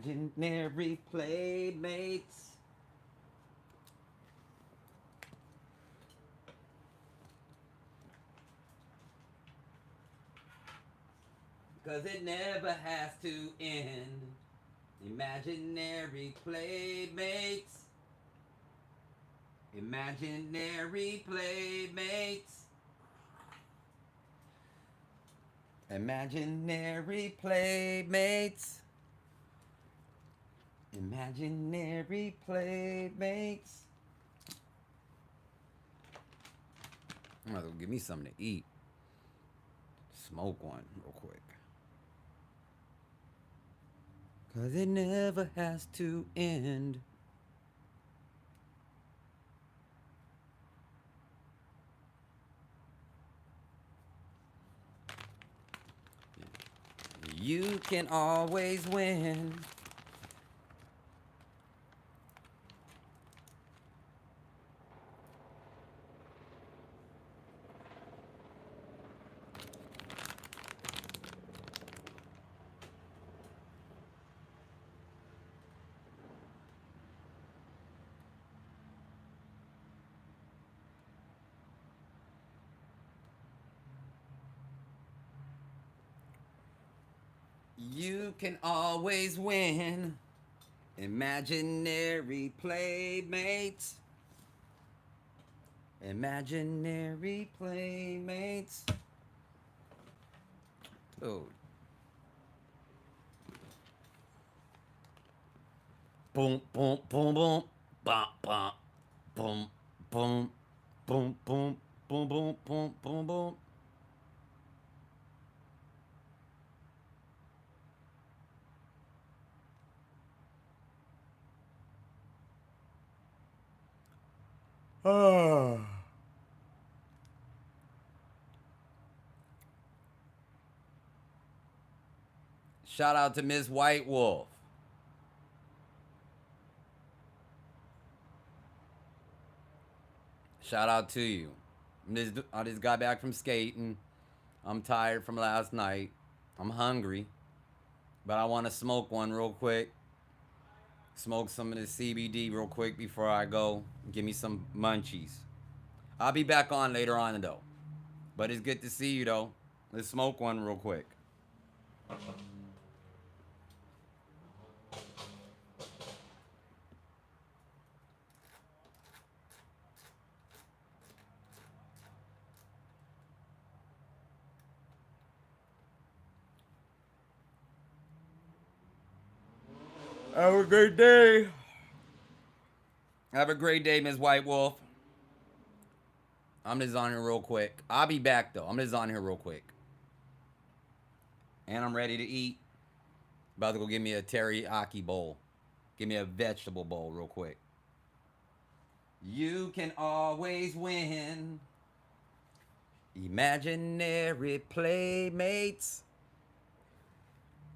Imaginary playmates. Cause it never has to end. Imaginary playmates. Imaginary playmates. Imaginary playmates. Imaginary playmates. I'm gonna go give me something to eat. Smoke one real quick. Cause it never has to end. You can always win. You can always win. Imaginary playmates. Imaginary playmates. Dude. Boom, boom, boom, boom. Bum, bum. Boom, boom. Boom, boom. Boom, boom, boom, boom, boom. Shout out to Miss White Wolf. Shout out to you. I just got back from skating. I'm tired from last night. I'm hungry. But I want to smoke one real quick. Smoke some of the CBD real quick before I go. Give me some munchies. I'll be back on later on though. But it's good to see you though. Let's smoke one real quick. Have a great day. Have a great day, Ms. White Wolf. I'm just on here real quick. I'll be back, though. I'm just on here real quick. And I'm ready to eat. About to go give me a teriyaki bowl. Give me a vegetable bowl real quick. You can always win. Imaginary playmates.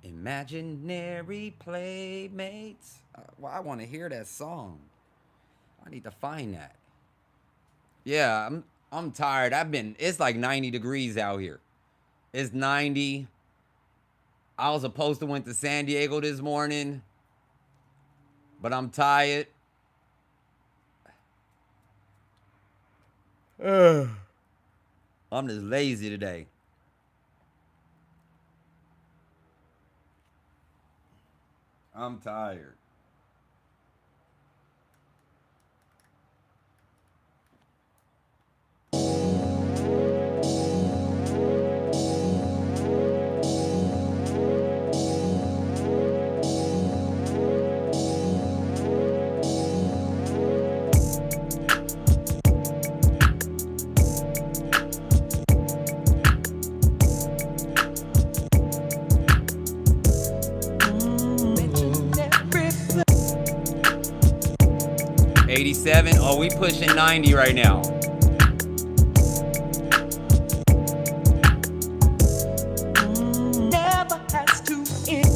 Imaginary playmates. Well, I want to hear that song. I need to find that. Yeah, I'm tired. It's like 90 degrees out here. It's 90. I was supposed to went to San Diego this morning, but I'm tired. I'm just lazy today. I'm tired. '87. Oh, we pushing 90 right now. Never has to end.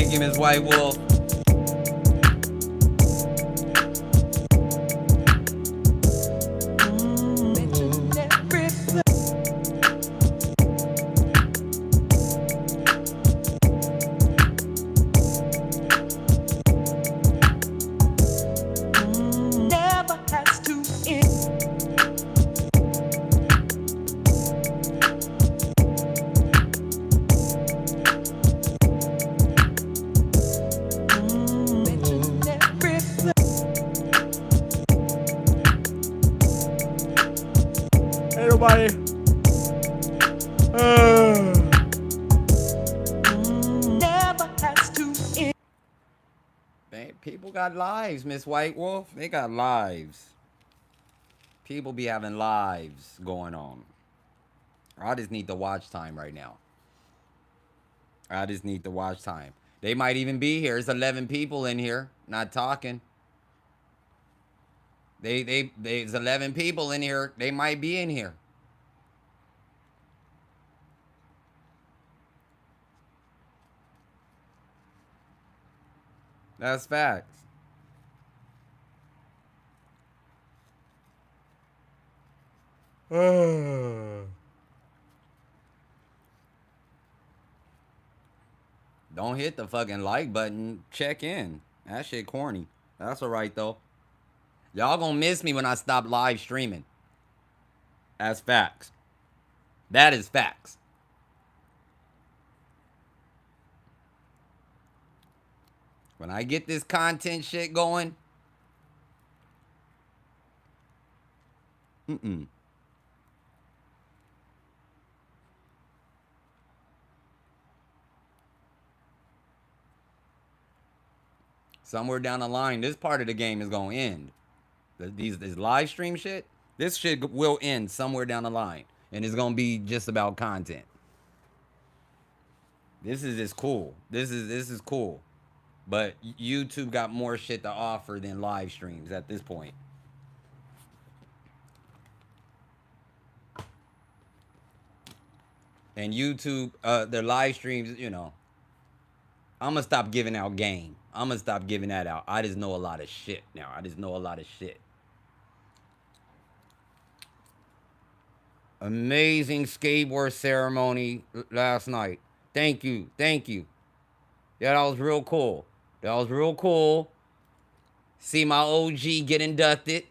Thank you, Miss White Wolf. Never has to end. Hey, everybody. Never has to end. Man, people got lives, Miss White Wolf. They got lives. People be having lives going on. I just need the watch time right now. I just need the watch time. They might even be here. There's 11 people in here not talking. There's 11 people in here. They might be in here. That's facts. Don't hit the fucking like button. Check in. That shit corny. That's alright though. Y'all gonna miss me when I stop live streaming. That's facts. That is facts. When I get this content shit going. Somewhere down the line, this part of the game is gonna end. This live stream shit, this shit will end somewhere down the line, and it's gonna be just about content. This is just cool. This is cool, but YouTube got more shit to offer than live streams at this point. And YouTube, their live streams, you know, I'm gonna stop giving out game. I'm gonna stop giving that out. I just know a lot of shit now. I just know a lot of shit. Amazing skateboard ceremony last night. Thank you. Thank you. Yeah, that was real cool. That was real cool. See my OG get inducted.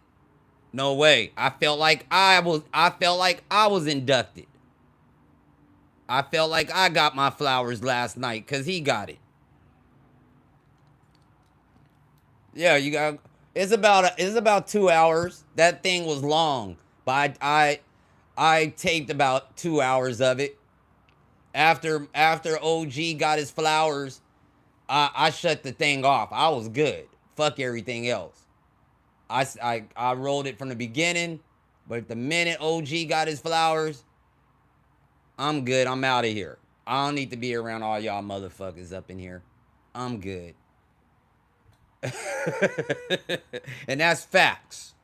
No way. I felt like I was inducted. I felt like I got my flowers last night because he got it. Yeah, you got. It's about 2 hours. That thing was long, but I taped about 2 hours of it. After OG got his flowers, I shut the thing off. I was good. Fuck everything else. I rolled it from the beginning, but the minute OG got his flowers, I'm good. I'm out of here. I don't need to be around all y'all motherfuckers up in here. I'm good. And that's facts.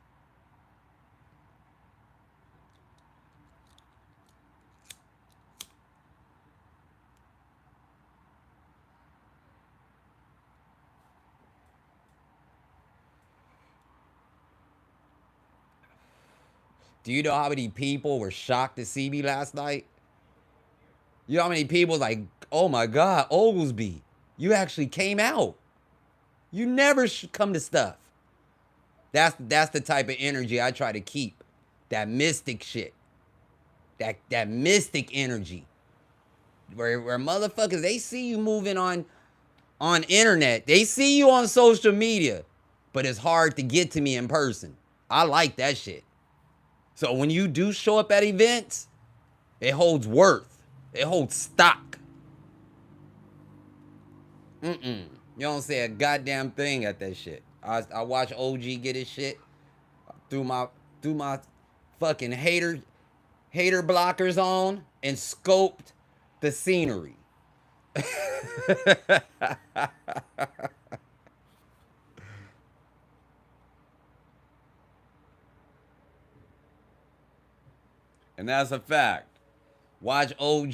Do you know how many people were shocked to see me last night? You know how many people like, oh my God, Oglesby, you actually came out. You never come to stuff. That's the type of energy I try to keep. That mystic shit. That mystic energy. Where motherfuckers, they see you moving on internet. They see you on social media. But it's hard to get to me in person. I like that shit. So when you do show up at events, it holds worth. It holds stock. You don't say a goddamn thing at that shit. I watch OG get his shit through my fucking hater blockers on and scoped the scenery. And that's a fact. Watch OG,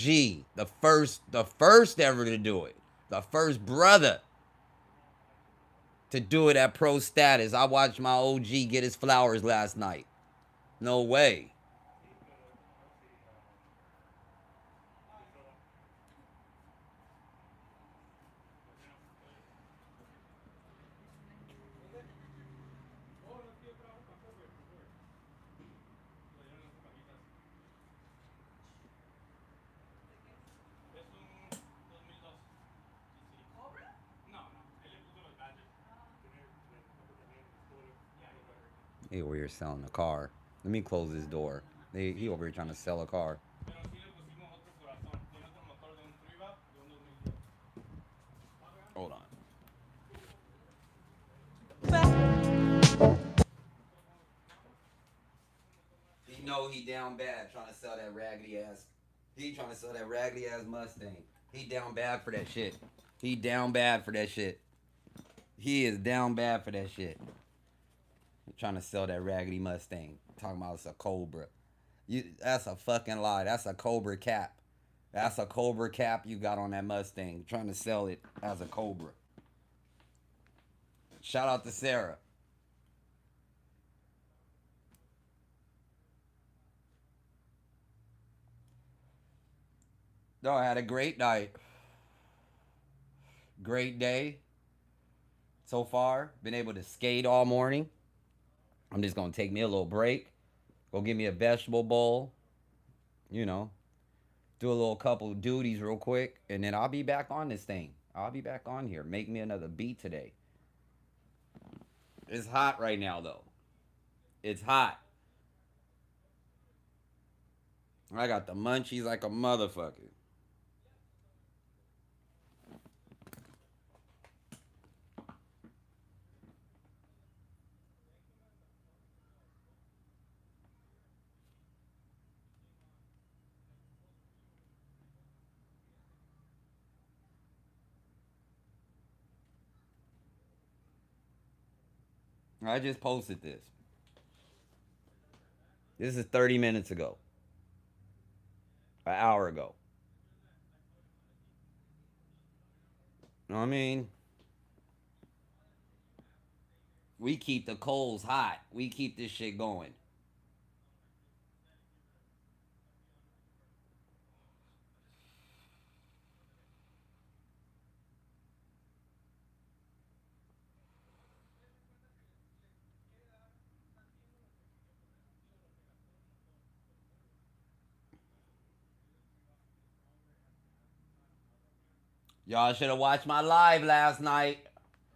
the first ever to do it. The first brother to do it at pro status. I watched my OG get his flowers last night. No way. He over here selling a car. Let me close this door. He over here trying to sell a car. Hold on. He know he down bad trying to sell that raggedy ass. He trying to sell that raggedy ass Mustang. He down bad for that shit. He down bad for that shit. He is down bad for that shit. Trying to sell that raggedy Mustang. Talking about it's a Cobra. That's a fucking lie. That's a Cobra cap. That's a Cobra cap you got on that Mustang. Trying to sell it as a Cobra. Shout out to Sarah. No, I had a great night. Great day so far. Been able to skate all morning. I'm just going to take me a little break. Go get me a vegetable bowl. You know, do a little couple duties real quick. And then I'll be back on this thing. I'll be back on here. Make me another beat today. It's hot right now, though. It's hot. I got the munchies like a motherfucker. I just posted this. This is 30 minutes ago. An hour ago. I mean, we keep the coals hot. We keep this shit going. Y'all should have watched my live last night.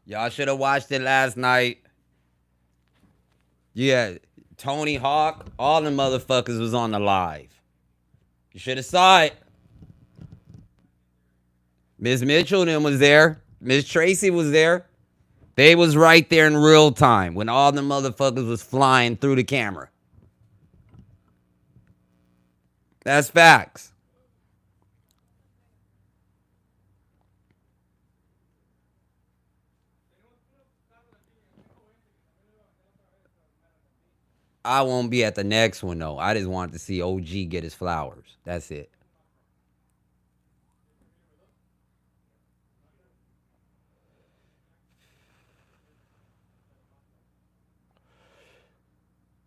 Y'all should have watched it last night. Yeah, Tony Hawk, all the motherfuckers was on the live. You should have saw it. Miss Mitchell and them was there. Miss Tracy was there. They was right there in real time when all the motherfuckers was flying through the camera. That's facts. I won't be at the next one though. I just wanted to see OG get his flowers. That's it.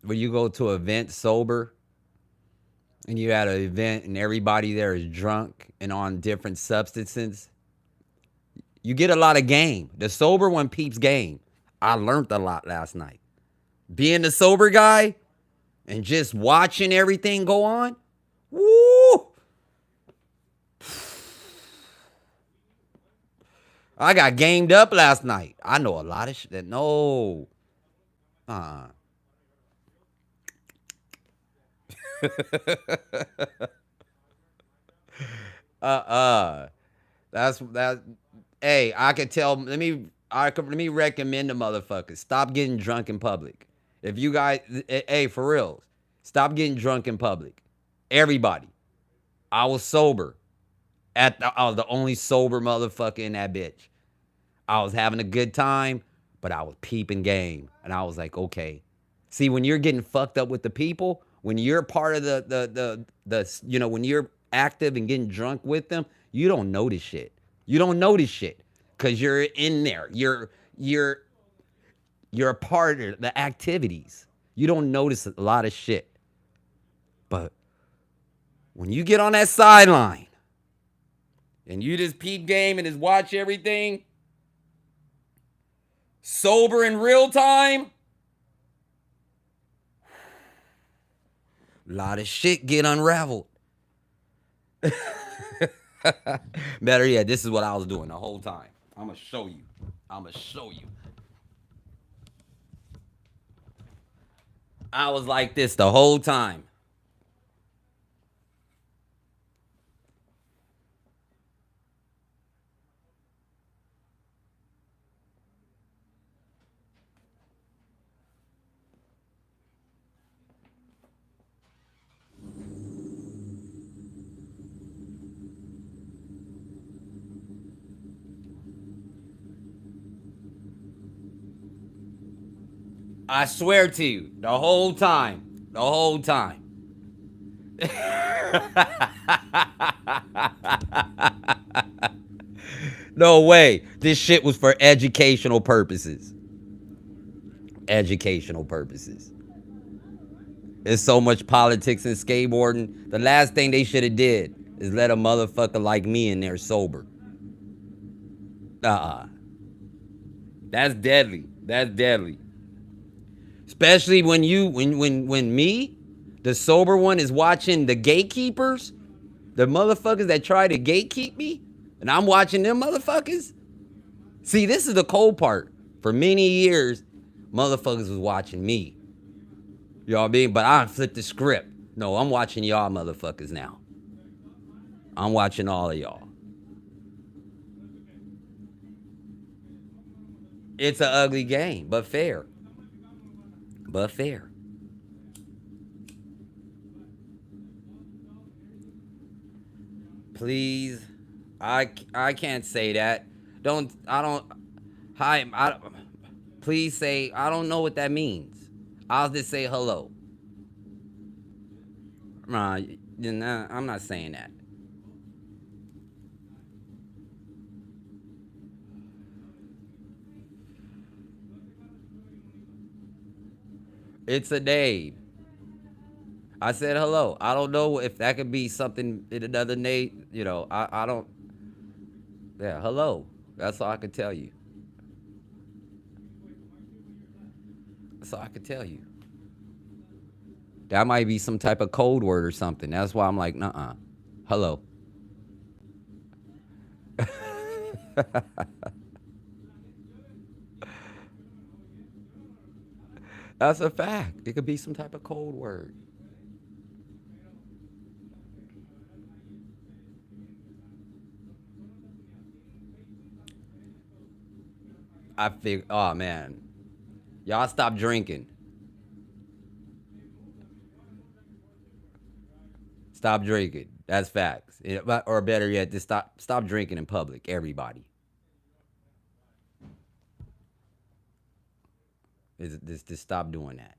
When you go to an event sober and you at an event and everybody there is drunk and on different substances, you get a lot of game. The sober one peeps game. I learned a lot last night. Being the sober guy and just watching everything go on, woo! I got gamed up last night. I know a lot of shit that no. Uh. That's that. Hey, I could tell. Let me recommend the motherfuckers. Stop getting drunk in public. If you guys, hey, for real, stop getting drunk in public. Everybody. I was sober. I was the only sober motherfucker in that bitch. I was having a good time, but I was peeping game, and I was like, okay. See, when you're getting fucked up with the people, when you're part of the when you're active and getting drunk with them, you don't notice shit. You don't notice shit because you're in there. You're a part of the activities. You don't notice a lot of shit. But when you get on that sideline and you just peep game and just watch everything sober in real time, a lot of shit get unraveled. Better yet, this is what I was doing the whole time. I'm going to show you. I was like this the whole time. I swear to you, the whole time. The whole time. No way. This shit was for educational purposes. Educational purposes. There's so much politics in skateboarding. The last thing they should have did is let a motherfucker like me in there sober. That's deadly. That's deadly. Especially when me, the sober one, is watching the gatekeepers, the motherfuckers that try to gatekeep me, and I'm watching them motherfuckers. See, this is the cold part. For many years, motherfuckers was watching me. You know what I mean? But I flipped the script. No, I'm watching y'all motherfuckers now. I'm watching all of y'all. It's an ugly game, but fair. But fair. Please, I can't say that. I don't. Hi, please say I don't know what that means. I'll just say hello. Nah, I'm not saying that. It's a name. I said hello. I don't know if that could be something in another name. You know, I don't. Yeah, hello. That's all I can tell you. That's all I can tell you. That might be some type of code word or something. That's why I'm like, nuh-uh. Hello. That's a fact. It could be some type of code word. I figure, oh man, y'all stop drinking. Stop drinking. That's facts. Or better yet, just stop drinking in public. Everybody. Just stop doing that.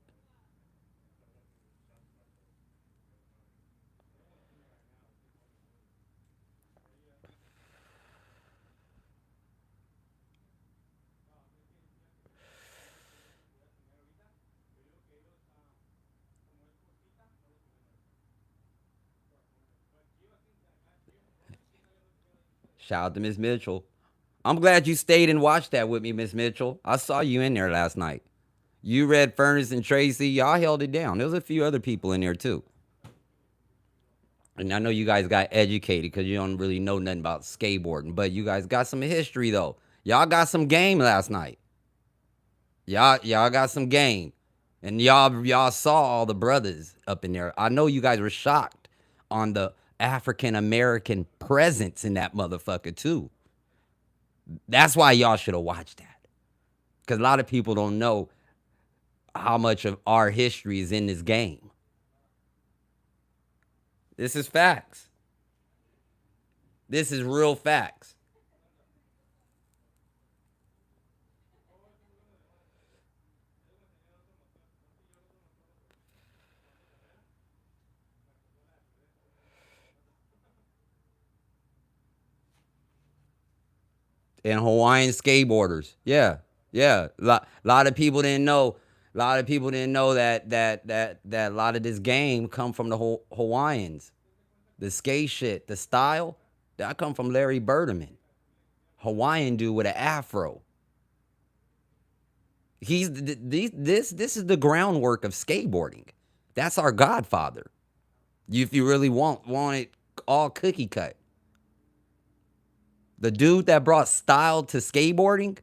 Shout out to Miss Mitchell. I'm glad you stayed and watched that with me, Miss Mitchell. I saw you in there last night. You, Red Furnace, and Tracy, y'all held it down. There was a few other people in there too. And I know you guys got educated because you don't really know nothing about skateboarding, but you guys got some history though. Y'all got some game last night. Y'all got some game. And y'all saw all the brothers up in there. I know you guys were shocked on the African American presence in that motherfucker too. That's why y'all should have watched that. Because a lot of people don't know how much of our history is in this game. This is facts. This is real facts. and Hawaiian skateboarders. Yeah, yeah. Lot of people didn't know. A lot of people didn't know that a lot of this game come from the Hawaiians. The skate shit, the style, that come from Larry Birdman. Hawaiian dude with an afro. This is the groundwork of skateboarding. That's our godfather. If you really want it all cookie cut. The dude that brought style to skateboarding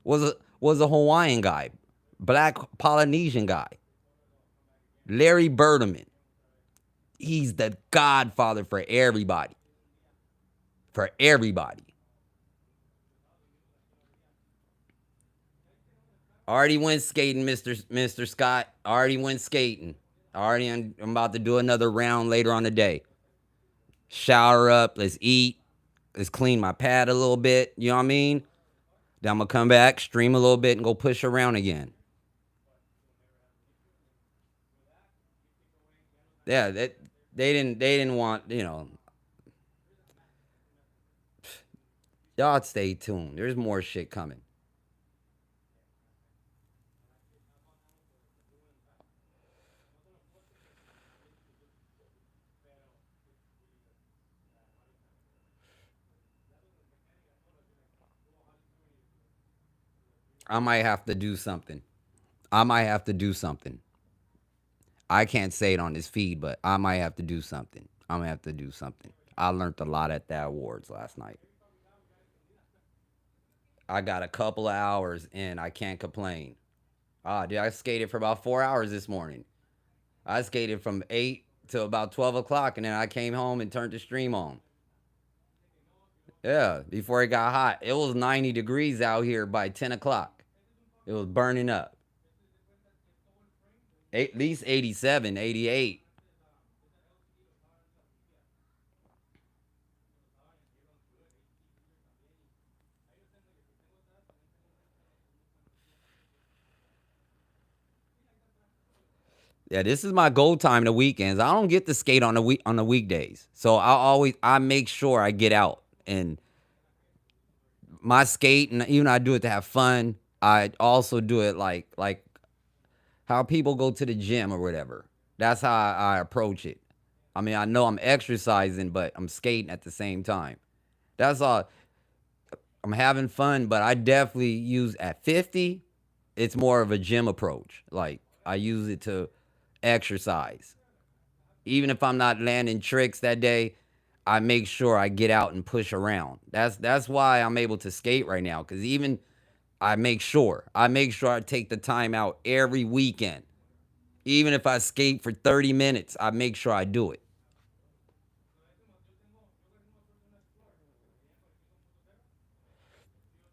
was a Hawaiian guy, black Polynesian guy. Larry Birdman. He's the godfather for everybody. For everybody. Already went skating, Mr. Scott. Already went skating. I'm about to do another round later on the day. Shower up, let's eat. Let's clean my pad a little bit. You know what I mean? Then I'm gonna come back, stream a little bit, and go push around again. Yeah, they didn't want, y'all stay tuned. There's more shit coming. I might have to do something. I might have to do something. I can't say it on this feed, but I might have to do something. I'm gonna have to do something. I learned a lot at that awards last night. I got a couple of hours in. I can't complain. Dude, I skated for about 4 hours this morning. I skated from 8 to about 12 o'clock, and then I came home and turned the stream on. Yeah, before it got hot. It was 90 degrees out here by 10 o'clock. It was burning up. At least 87, 88. Yeah, this is my go time the weekends. I don't get to skate on the weekdays. So I make sure I get out and my skate, and even I do it to have fun. I also do it like how people go to the gym or whatever. That's how I approach it. I mean, I know I'm exercising, but I'm skating at the same time. That's all. I'm having fun, but I definitely use at 50, it's more of a gym approach. Like I use it to exercise. Even if I'm not landing tricks that day, I make sure I get out and push around. That's why I'm able to skate right now, cuz even I make sure I take the time out every weekend. Even if I skate for 30 minutes, I make sure I do it.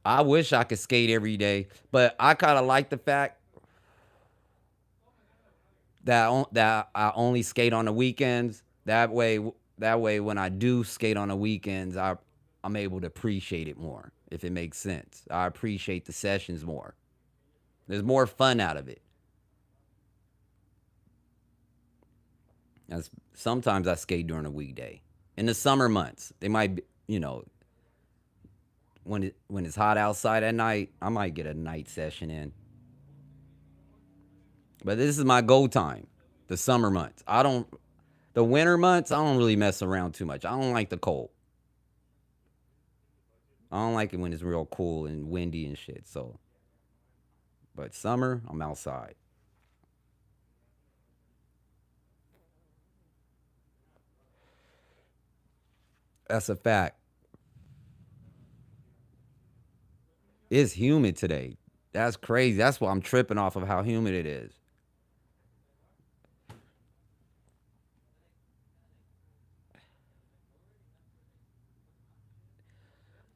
I wish I could skate every day, but I kind of like the fact that I only skate on the weekends. That way, when I do skate on the weekends, I'm able to appreciate it more. If it makes sense, I appreciate the sessions more. There's more fun out of it. As sometimes I skate during a weekday. In the summer months, they might, when it's hot outside at night, I might get a night session in. But this is my go time. The summer months. The winter months, I don't really mess around too much. I don't like the cold. I don't like it when it's real cool and windy and shit. So, but summer, I'm outside. That's a fact. It's humid today. That's crazy. That's why I'm tripping off of how humid it is.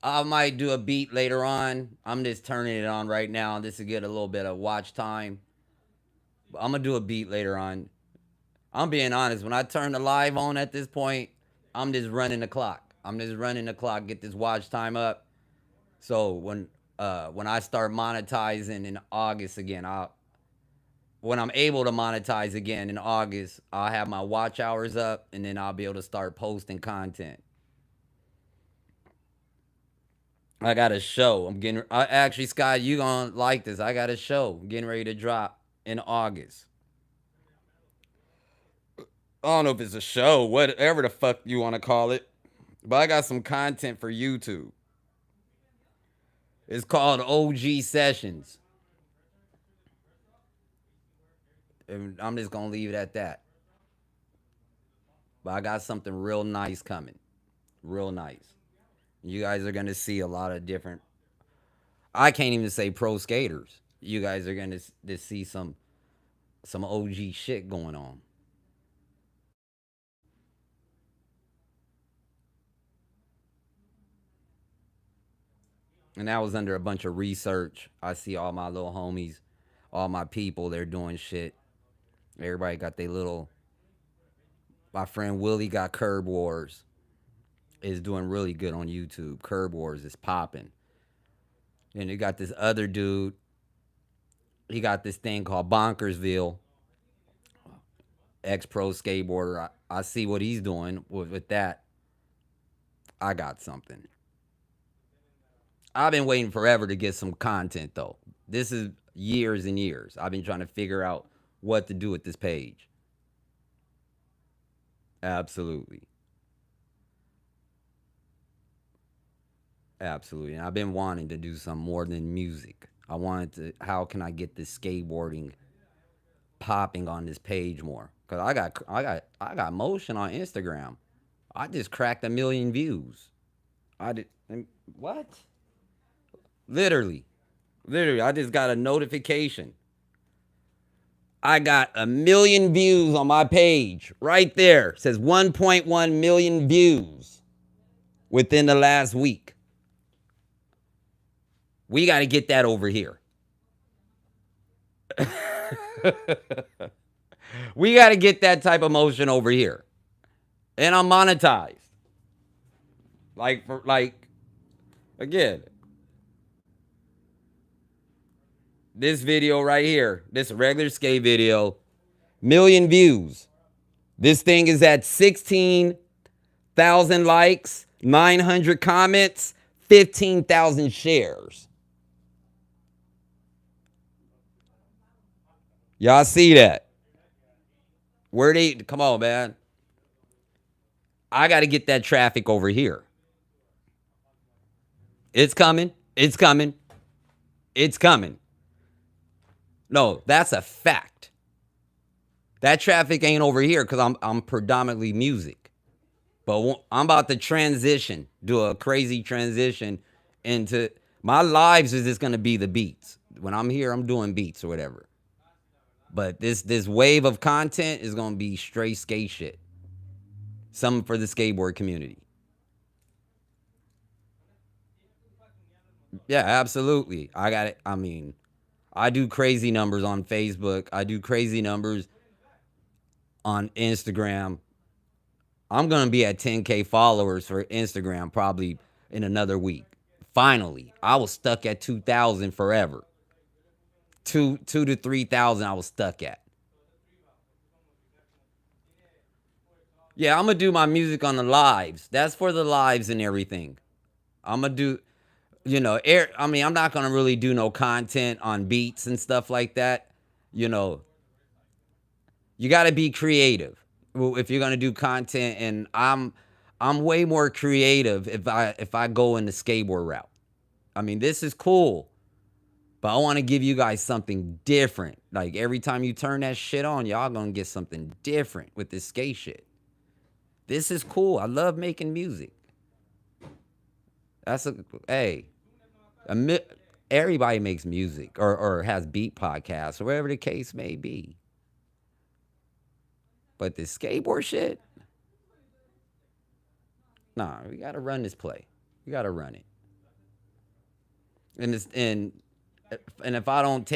I might do a beat later on. I'm just turning it on right now just to get a little bit of watch time. But I'm gonna do a beat later on. I'm being honest. When I turn the live on at this point, I'm just running the clock. I'm just running the clock, get this watch time up. So when I start monetizing in August again, I'll when I'm able to monetize again in August, I'll have my watch hours up and then I'll be able to start posting content. I got a show. Actually, Sky, you gonna like this. I got a show. I'm getting ready to drop in August. I don't know if it's a show, whatever the fuck you want to call it, but I got some content for YouTube. It's called OG Sessions. And I'm just gonna leave it at that. But I got something real nice coming. Real nice. You guys are gonna see a lot of different. I can't even say pro skaters. You guys are gonna see some OG shit going on. And that was under a bunch of research. I see all my little homies, all my people, they're doing shit. Everybody got their little. My friend Willie got Curb Wars. Is doing really good on YouTube. Curb Wars is popping. And you got this other dude. He got this thing called Bonkersville. Ex pro skateboarder. I see what he's doing with that. I got something. I've been waiting forever to get some content though. This is years and years. I've been trying to figure out what to do with this page. Absolutely. Absolutely. And I've been wanting to do some more than music. I wanted to, how can I get this skateboarding popping on this page more? Cause I got motion on Instagram. I just cracked 1 million views. I did what? Literally. Literally, I just got a notification. I got 1 million views on my page. Right there. It says 1.1 million views within the last week. We got to get that over here. We got to get that type of motion over here. And I'm monetized. Like again, this video right here, this regular skate video, 1 million views. This thing is at 16,000 likes, 900 comments, 15,000 shares. Y'all see that? Where they come on, man. I got to get that traffic over here. It's coming. It's coming. It's coming. No, that's a fact. That traffic ain't over here because I'm predominantly music. But I'm about to transition, do a crazy transition into my lives is just gonna be the beats. When I'm here, I'm doing beats or whatever. But this wave of content is gonna be straight skate shit. Something for the skateboard community. Yeah, absolutely. I got it. I mean, I do crazy numbers on Facebook. I do crazy numbers on Instagram. I'm going to be at 10K followers for Instagram probably in another week. Finally, I was stuck at 2,000 forever. Two to 3,000 I was stuck at. Yeah, I'm going to do my music on the lives. That's for the lives and everything. I'm going to do, I mean, I'm not going to really do no content on beats and stuff like that. You know, you got to be creative if you're going to do content, and I'm way more creative if I go in the skateboard route. I mean, this is cool, but I want to give you guys something different. Like every time you turn that shit on, y'all going to get something different with this skate shit. This is cool. I love making music. Hey, everybody makes music or has beat podcasts or whatever the case may be. But this skateboard shit, nah, we gotta run this play. We gotta run it. And if I don't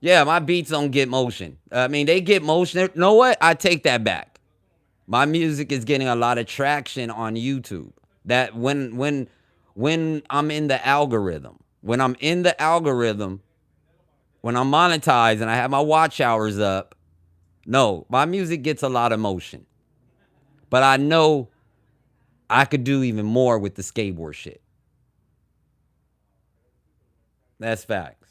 yeah, my beats don't get motion. I mean, they get motion. You know what? I take that back. My music is getting a lot of traction on YouTube. That when I'm in the algorithm, when I'm monetized and I have my watch hours up, no, my music gets a lot of motion. But I know I could do even more with the skateboard shit. That's facts.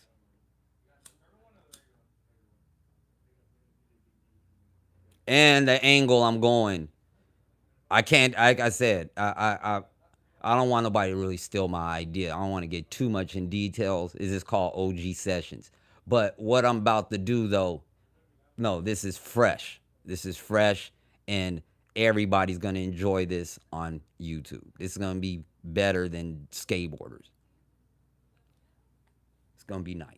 And the angle I'm going, I can't. Like I said, I don't want nobody to really steal my idea. I don't want to get too much in details. Is this called OG sessions? But what I'm about to do though, no, this is fresh. This is fresh, and everybody's gonna enjoy this on YouTube. This is gonna be better than skateboarders. It's gonna be nice.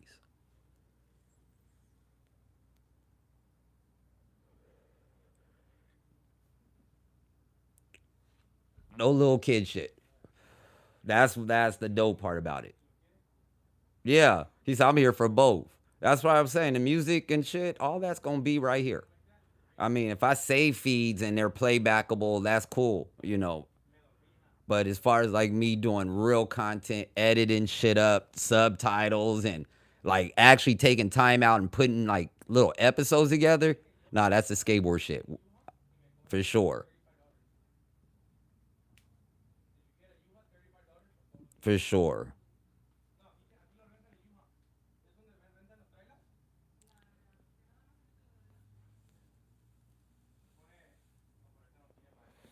No little kid shit. That's the dope part about it. Yeah, he said I'm here for both. That's what I'm saying. The music and shit, all that's gonna be right here. I mean, if I save feeds and they're playbackable, that's cool, you know. But as far as like me doing real content, editing shit up, subtitles, and like actually taking time out and putting like little episodes together, nah, that's the skateboard shit for sure. For sure.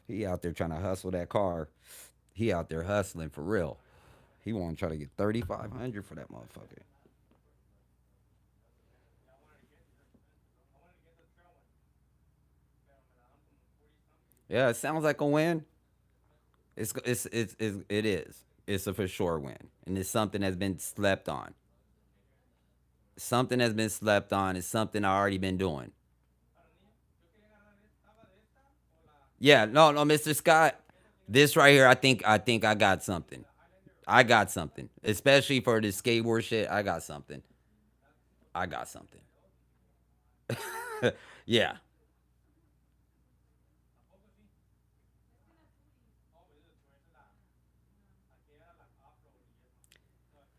He out there trying to hustle that car. He out there hustling for real. He want to try to get 3,500 for that motherfucker. Yeah, it sounds like a win. It is. It's a for sure win, and it's something that's been slept on. Something that's been slept on is something I already been doing. Yeah, no, no, Mr. Scott. This right here, I think I got something. I got something, especially for this skateboard shit. I got something. I got something. Yeah,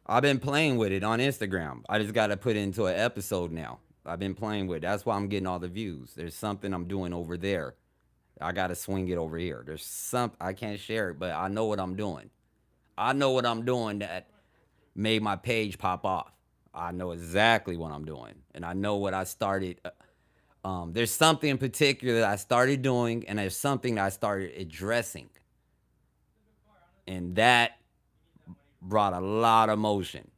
I've been playing with it on Instagram. I just got to put it into an episode now. I've been playing with it. That's why I'm getting all the views. There's something I'm doing over there. I got to swing it over here. There's some I can't share it, but I know what I'm doing. I know what I'm doing that made my page pop off. I know exactly what I'm doing, and I know what I started. There's something in particular that I started doing, and there's something that I started addressing, and that brought a lot of motion.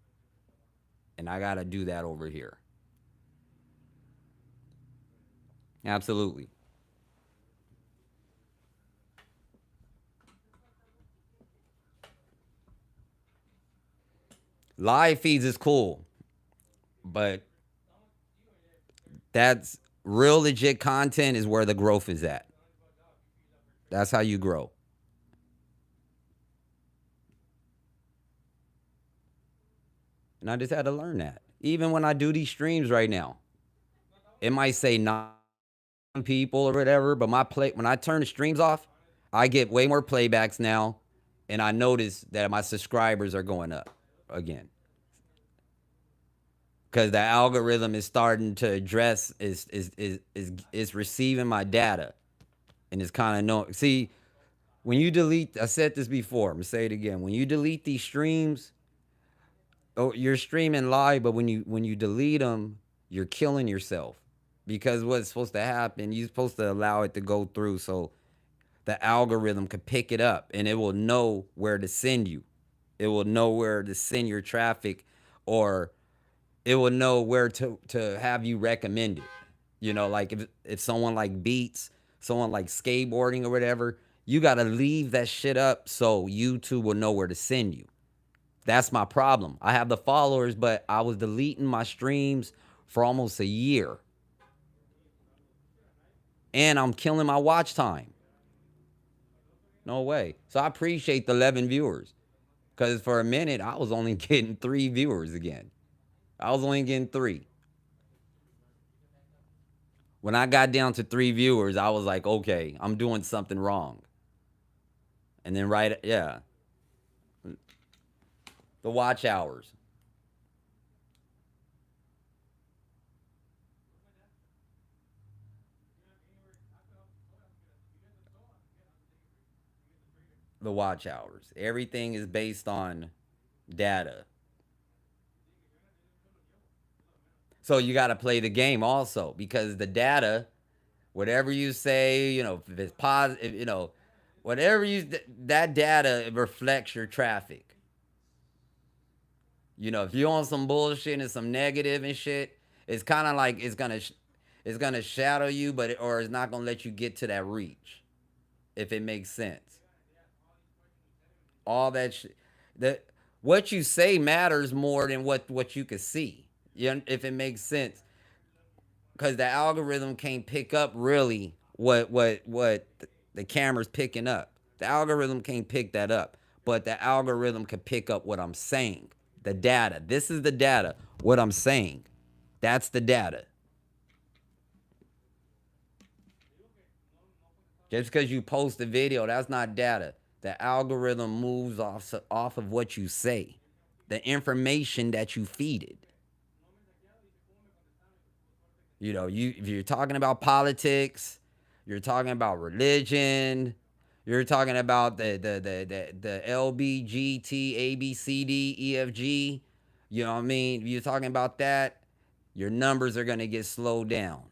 And I got to do that over here. Absolutely. Live feeds is cool, but that's real legit content is where the growth is at. That's how you grow. And I just had to learn that. Even when I do these streams right now, it might say 9 people or whatever, but my play when I turn the streams off, I get way more playbacks now, and I notice that my subscribers are going up again because the algorithm is starting to address is receiving my data and it's kind of no see when you delete. I said this before. I'm gonna say it again. When you delete these streams, oh, you're streaming live, but when you delete them, you're killing yourself because what's supposed to happen, you're supposed to allow it to go through so the algorithm could pick it up and it will know where to send you. It will know where to send your traffic, or it will know where to have you recommended. You know, like if someone like beats, someone like skateboarding or whatever, you got to leave that shit up so YouTube will know where to send you. That's my problem. I have the followers, but I was deleting my streams for almost a year, and I'm killing my watch time. No way. So I appreciate the 11 viewers because for a minute I was only getting 3 viewers again. I was only getting three. When I got down to 3 viewers, I was like, okay, I'm doing something wrong. And then right, yeah, the watch hours. the watch hours. Everything is based on data. So you got to play the game also because the data, whatever you say, if it's positive, whatever that data reflects your traffic. If you're on some bullshit and some negative and shit, it's kind of like it's gonna shadow you, or it's not gonna let you get to that reach, if it makes sense. All that shit, that what you say matters more than what you can see. If it makes sense, because the algorithm can't pick up really what the camera's picking up. The algorithm can't pick that up, but the algorithm can pick up what I'm saying. The data. This is the data. What I'm saying. That's the data. Just because you post a video, that's not data. The algorithm moves off of what you say, the information that you feed it. If you're talking about politics, you're talking about religion, you're talking about the LBGT, ABCD, EFG. You know what I mean? If you're talking about that, your numbers are gonna get slowed down.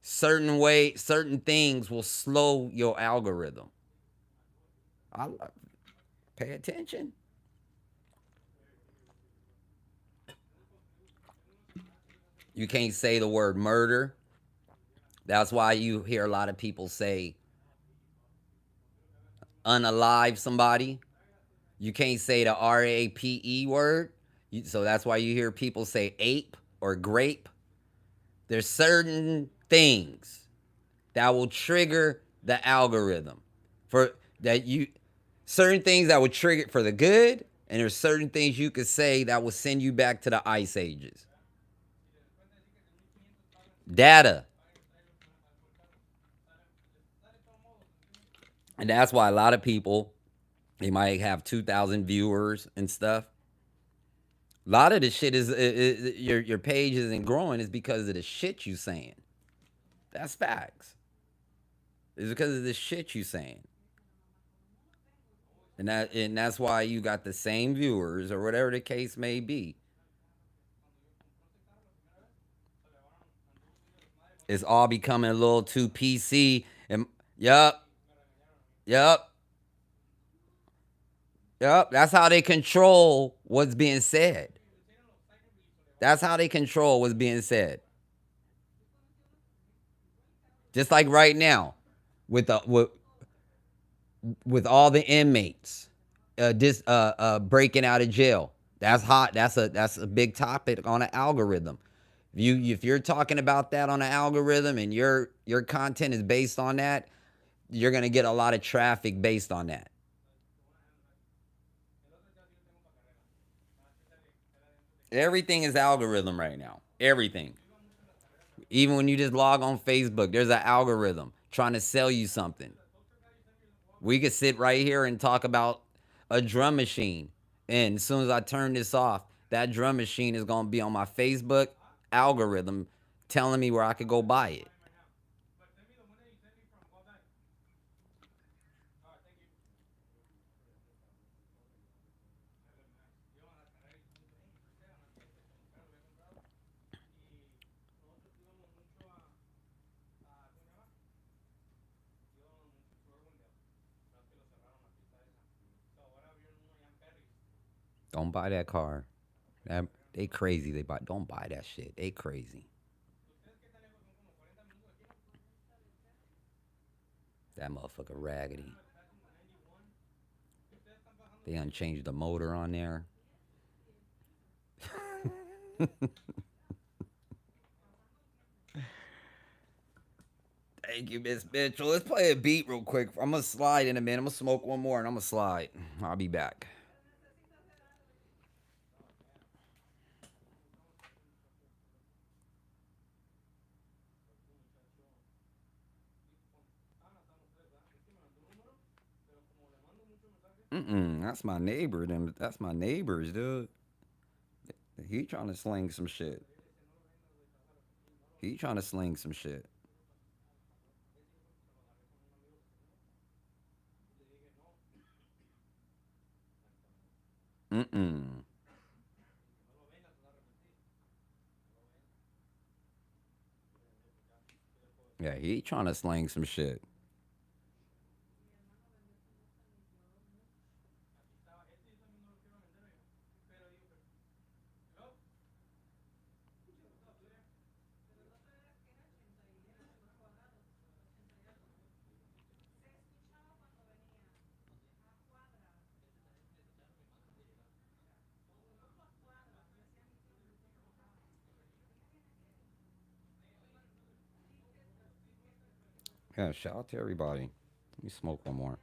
Certain things will slow your algorithm. Pay attention. You can't say the word murder. That's why you hear a lot of people say unalive somebody. You can't say the RAPE word. So that's why you hear people say ape or grape. There's certain things that will trigger the algorithm certain things that would trigger it for the good, and there's certain things you could say that will send you back to the ice ages. Data. And that's why a lot of people, they might have 2,000 viewers and stuff. A lot of the shit is your page isn't growing is because of the shit you saying. That's facts. It's because of the shit you saying. And that's why you got the same viewers or whatever the case may be. It's all becoming a little too PC. And yup. That's how they control what's being said. That's how they control what's being said. Just like right now, with all the inmates, breaking out of jail. That's hot. That's a big topic on an algorithm. If you're talking about that on an algorithm and your content is based on that, you're gonna get a lot of traffic based on that. Everything is algorithm right now. Everything. Even when you just log on Facebook, there's an algorithm trying to sell you something. We could sit right here and talk about a drum machine. And as soon as I turn this off, that drum machine is going to be on my Facebook algorithm telling me where I could go buy it. Don't buy that car. They crazy. Don't buy that shit. They crazy. That motherfucker raggedy. They unchanged the motor on there. Thank you, Miss Mitchell. Let's play a beat real quick. I'm gonna slide in a minute. I'm gonna smoke one more and I'm gonna slide. I'll be back. That's my neighbor. That's my neighbors, dude. He trying to sling some shit. He trying to sling some shit. Mm-mm. Yeah, he trying to slang some shit. Yeah, shout out to everybody. Let me smoke one more.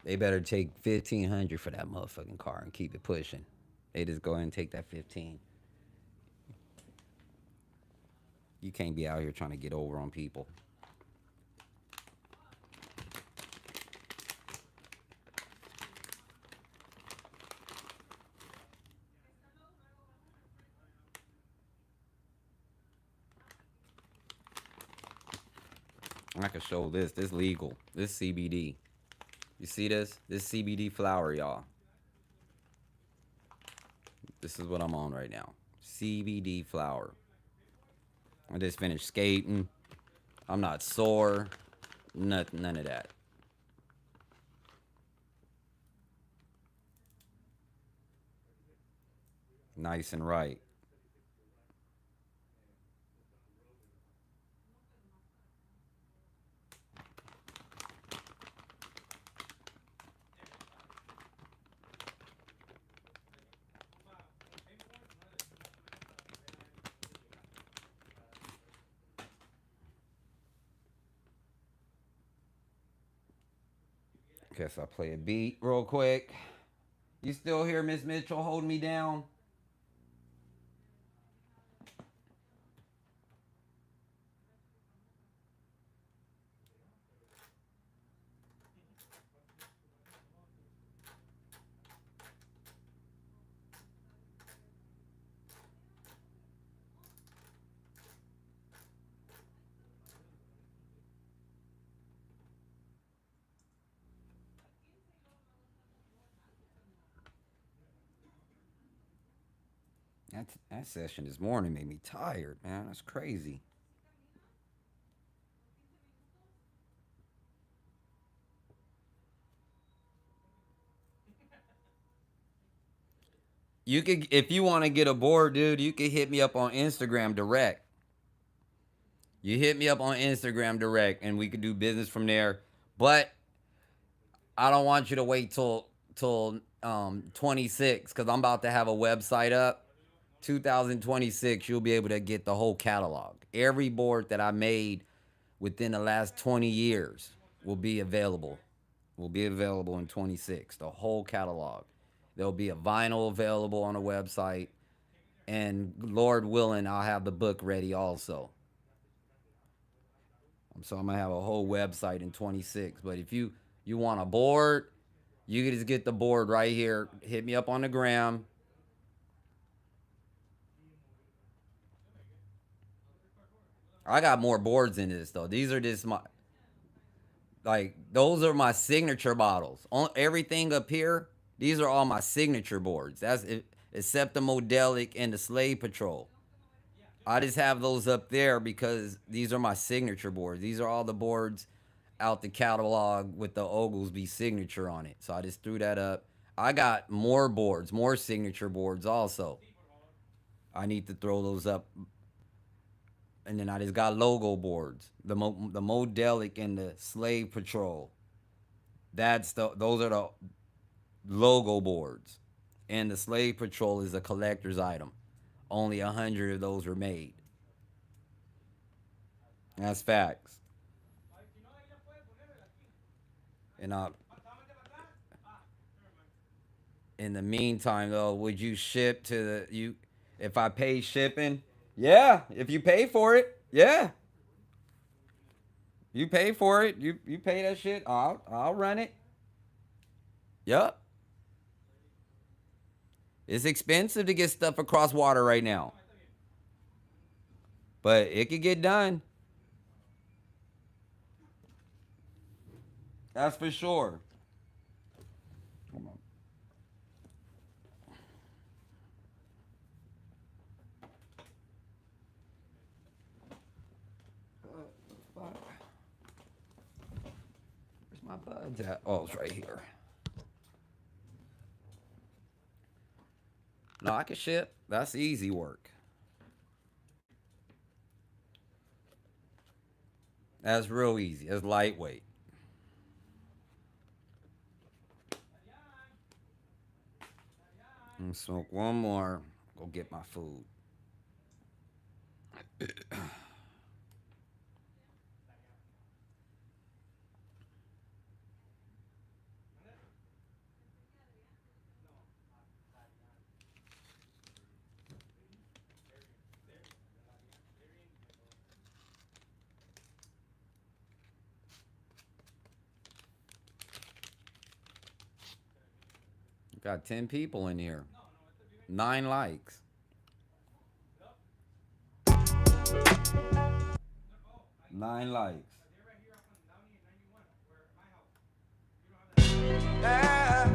They better take 1,500 for that motherfucking car and keep it pushing. They just go ahead and take that 15. You can't be out here trying to get over on people. I can show this. This legal. This CBD. You see this? This CBD flower, y'all. This is what I'm on right now. CBD flower. I just finished skating. I'm not sore. None of that. Nice and right. Guess I'll play a beat real quick. You still here, Miss Mitchell, holding me down? That session this morning made me tired, man. That's crazy. You could, if you want to get a board, dude, you could hit me up on Instagram direct. You hit me up on Instagram direct, and we could do business from there. But I don't want you to wait till 26 because I'm about to have a website up. 2026, you'll be able to get the whole catalog. Every board that I made within the last 20 years will be available. Will be available in 26. The whole catalog. There'll be a vinyl available on the website, and Lord willing, I'll have the book ready also. So I'm gonna have a whole website in 26. But if you want a board, you can just get the board right here. Hit me up on the gram. I got more boards in this though. These are just my, like, those are my signature bottles. On everything up here, these are all my signature boards. That's it, except the Modelic and the Slave Patrol. I just have those up there because these are my signature boards. These are all the boards out the catalog with the Oglesby signature on it. So I just threw that up. I got more boards, more signature boards also. I need to throw those up. And then I just got logo boards, the Modelic and the Slave Patrol. Those are the logo boards, and the Slave Patrol is a collector's item. Only 100 of those were made. That's facts. And in the meantime, though, would you ship to the you? If I pay shipping, yeah. If you pay for it, yeah. You pay for it. You pay that shit. I'll run it. Yup. It's expensive to get stuff across water right now, but it could get done. That's for sure. Come on. What? Where's my buds at? Oh, it's right here. No, I can ship. That's easy work. That's real easy. It's lightweight. I'm smoke one more. Go get my food. Got 10 people in here. 9 likes. Nine likes. Yeah.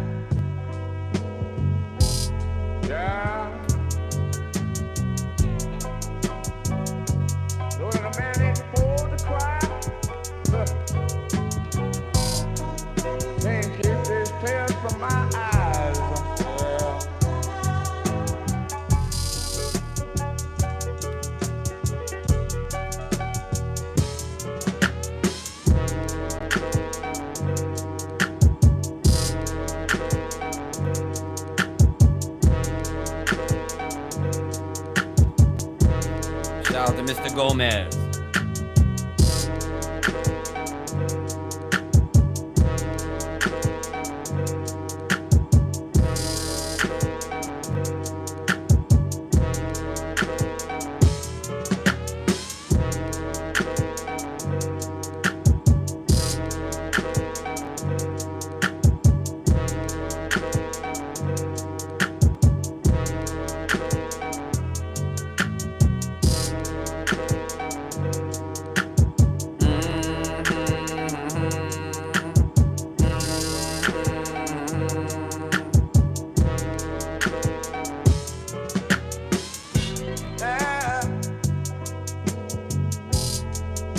Yeah. Knowing a man ain't supposed to cry. Can't keep his tears from my eyes. Yeah. Shout out to Mr. Gomez.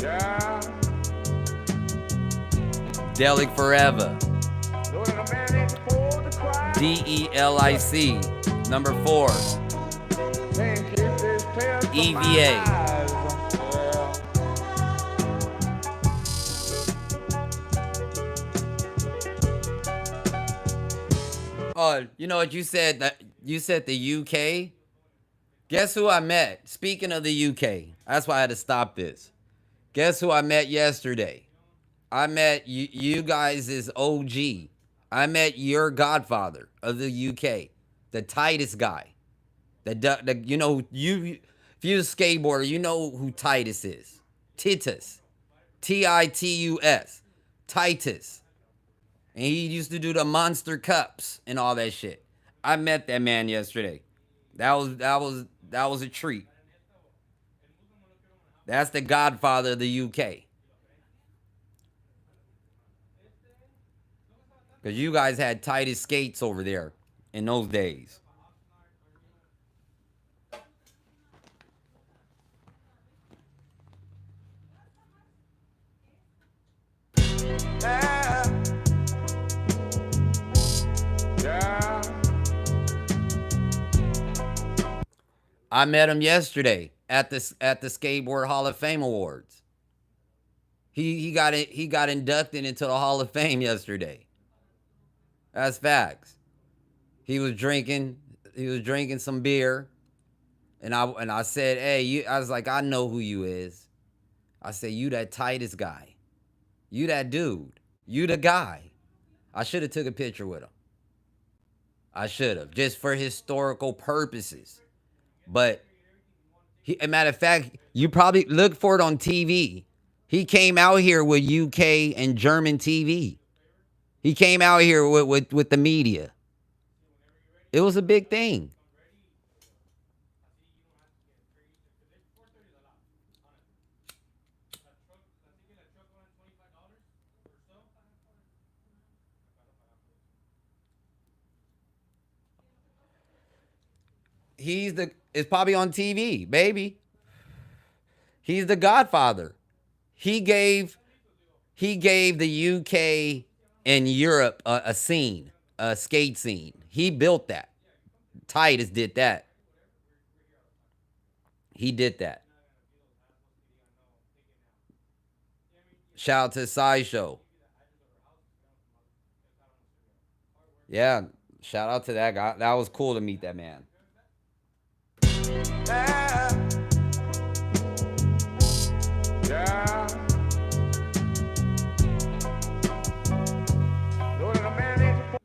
Yeah. Delic Forever. Knowing a man ain't supposed to cry. DELIC. Number 4. Can't keep his tears from EVA. my eyes. Oh, you know what you said? That you said the UK. Guess who I met? Speaking of the UK, that's why I had to stop this. Guess who I met yesterday? I met you guys is OG. I met your godfather of the UK, the Titus guy. The you know you if you're a skateboarder, you know who Titus is. Titus, Titus, Titus, and he used to do the Monster Cups and all that shit. I met that man yesterday. That was a treat. That's the godfather of the UK. Because you guys had Titus skates over there in those days. Yeah. Yeah. I met him yesterday at the Skateboard Hall of Fame Awards. He got inducted into the Hall of Fame yesterday. That's facts. He was drinking some beer, and I said, "Hey, I was like, I know who you is." I said, "You that Titus guy. You that dude. You the guy." I should have took a picture with him. I should have, just for historical purposes. But a matter of fact, you probably look for it on TV. He came out here with UK and German TV. He came out here with the media. It was a big thing. it's probably on TV, baby. He's the Godfather. He gave the UK and Europe a scene, a skate scene. He built that. Titus did that. He did that. Shout out to Sideshow. Yeah, shout out to that guy. That was cool to meet that man. Yeah. Know that a man ain't supposed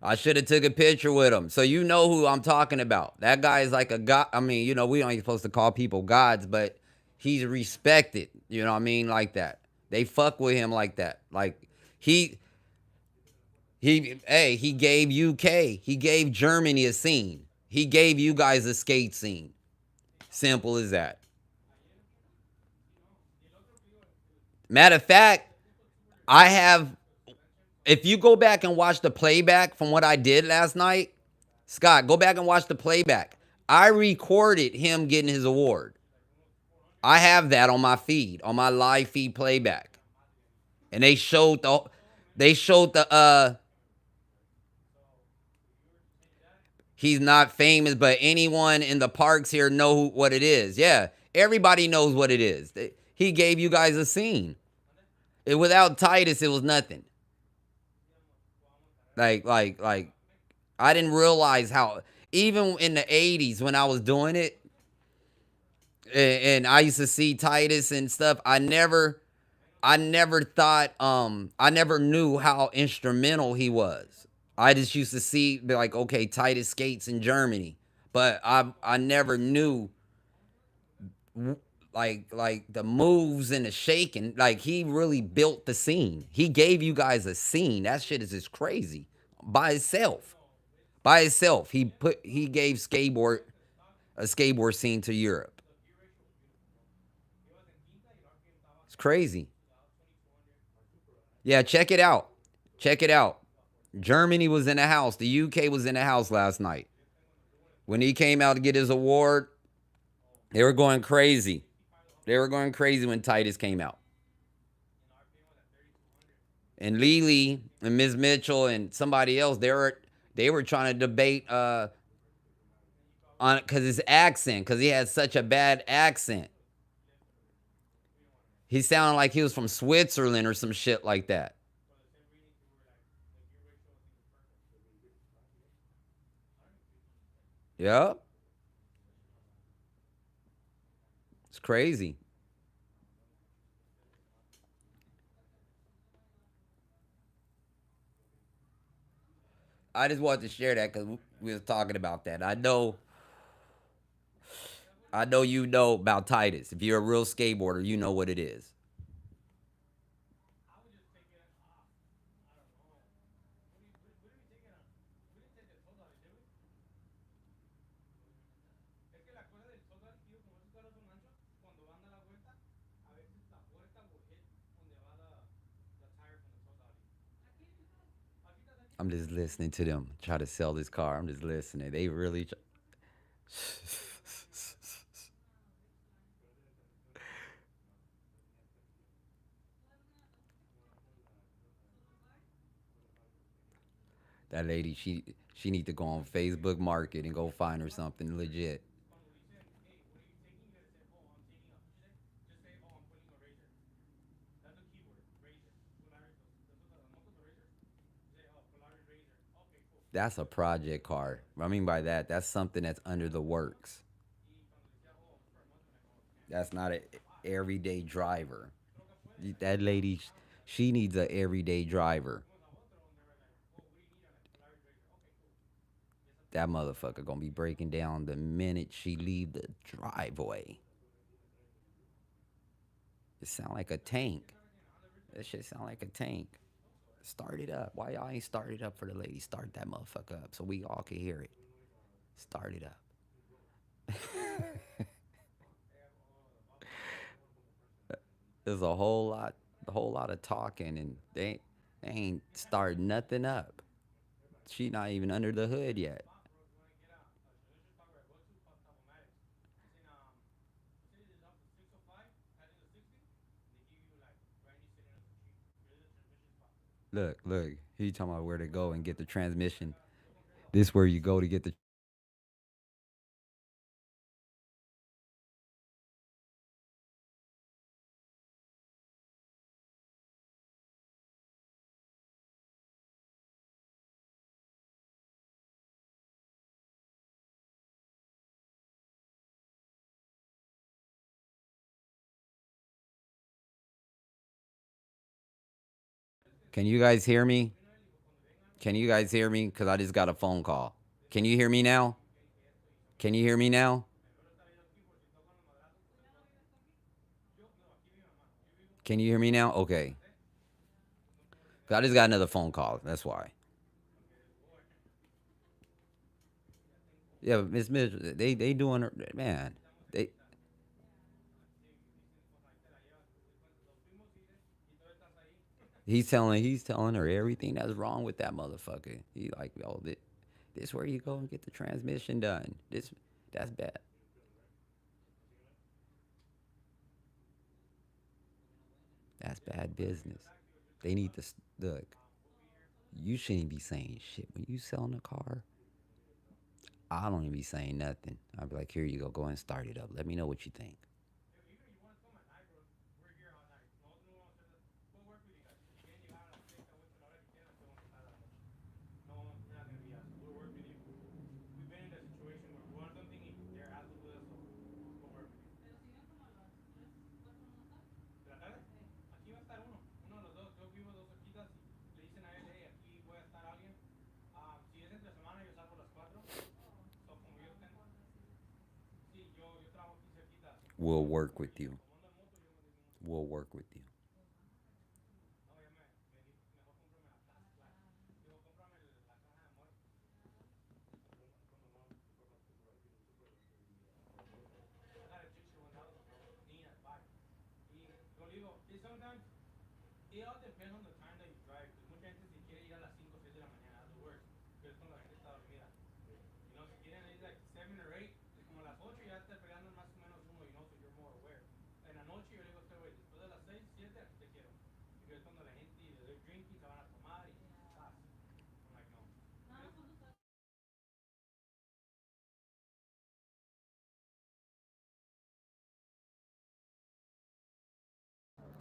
I should have took a picture with him. So you know who I'm talking about. That guy is like a god. I mean, you know, we aren't supposed to call people gods, but he's respected. You know what I mean? Like that. They fuck with him like that. Like he gave UK, he gave Germany a scene. He gave you guys a skate scene. Simple as that. Matter of fact, if you go back and watch the playback from what I did last night, Scott, go back and watch the playback. I recorded him getting his award. I have that on my feed, on my live feed playback. And they showed the he's not famous, but anyone in the parks here know what it is. Yeah, everybody knows what it is. He gave you guys a scene. Without Titus, it was nothing. Like, I didn't realize how, even in the 80s when I was doing it, and I used to see Titus and stuff, I never thought, I never knew how instrumental he was. I just used to be like, okay, Titus skates in Germany. But I never knew like the moves and the shaking. Like he really built the scene. He gave you guys a scene. That shit is just crazy. By itself. He gave a skateboard scene to Europe. It's crazy. Yeah, check it out. Germany was in the house. The UK was in the house last night. When he came out to get his award, they were going crazy. They were going crazy when Titus came out. And Lily and Ms. Mitchell and somebody else, they were trying to debate on because his accent, because he had such a bad accent. He sounded like he was from Switzerland or some shit like that. Yep. It's crazy. I just wanted to share that because we was talking about that. I know you know about Titus. If you're a real skateboarder, you know what it is. I'm just listening to them try to sell this car. I'm just listening. They really. That lady, she need to go on Facebook Market and go find her something legit. That's a project car. What I mean by that, that's something that's under the works. That's not a everyday driver. That lady, she needs a everyday driver. That motherfucker gonna be breaking down the minute she leave the driveway. It sound like a tank. That shit sound like a tank. Start it up. Why y'all ain't start it up for the lady? Start that motherfucker up so we all can hear it. Start it up. There's a whole lot of talking, and they ain't started nothing up. She not even under the hood yet. Look. He talking about where to go and get the transmission. This where you go to get the. Can you guys hear me? Can you guys hear me? Because I just got a phone call. Can you hear me now? Can you hear me now? Can you hear me now? Okay. 'Cause I just got another phone call. That's why. Yeah, Miss Mitchell, they doing her, man. They he's telling her everything that's wrong with that motherfucker. He like, oh, this where you go and get the transmission done. That's bad. That's bad business. They need to look. You shouldn't be saying shit when you selling a car. I don't even be saying nothing. I'll be like, here you go and start it up. Let me know what you think. We'll work with you. We'll work with you.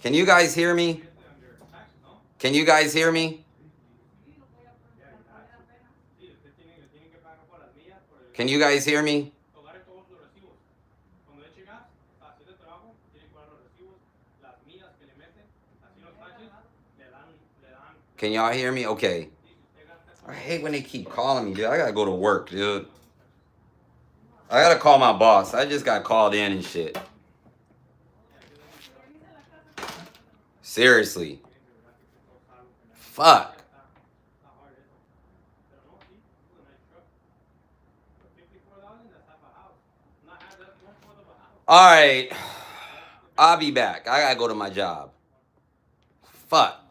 Can you guys hear me? Can you guys hear me? Can you guys hear me? Can y'all hear me? Okay. I hate when they keep calling me, dude. I gotta go to work, dude. I gotta call my boss. I just got called in and shit. Seriously. Fuck. All right. I'll be back. I gotta go to my job. Fuck.